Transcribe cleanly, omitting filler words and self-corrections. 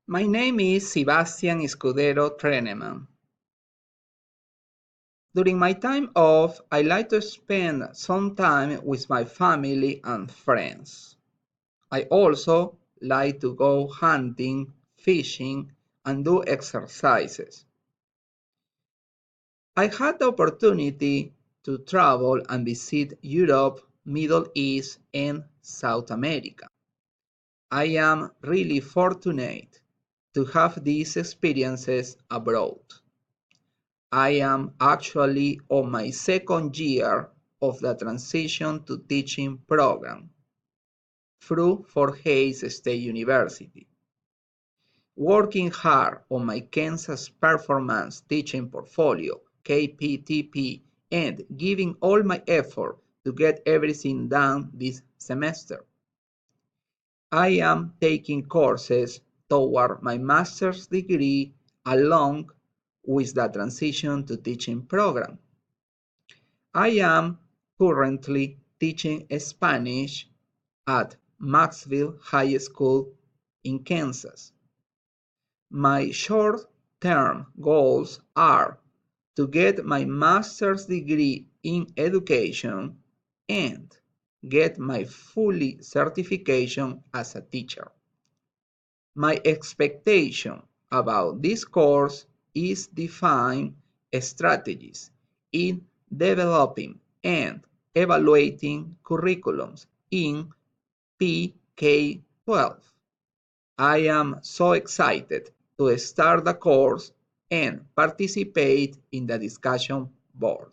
My name is Sebastian Escudero Treneman. During my time off, I like to spend some time with my family and friends. I also like to go hunting, fishing, and do exercises. I had the opportunity to travel and visit Europe, Middle East, and South America. I am really fortunate to have these experiences abroad. I am actually on my second year of the transition to teaching program through Fort Hays State University. Working hard on my Kansas Performance Teaching Portfolio, KPTP, and giving all my effort to get everything done this semester. I am taking courses toward my master's degree along with the transition to teaching program. I am currently teaching Spanish at Maxville High School in Kansas. My short-term goals are to get my master's degree in education and get my fully certification as a teacher. My expectation about this course is define strategies in developing and evaluating curriculums in PK-12. I am so excited to start the course and participate in the discussion board.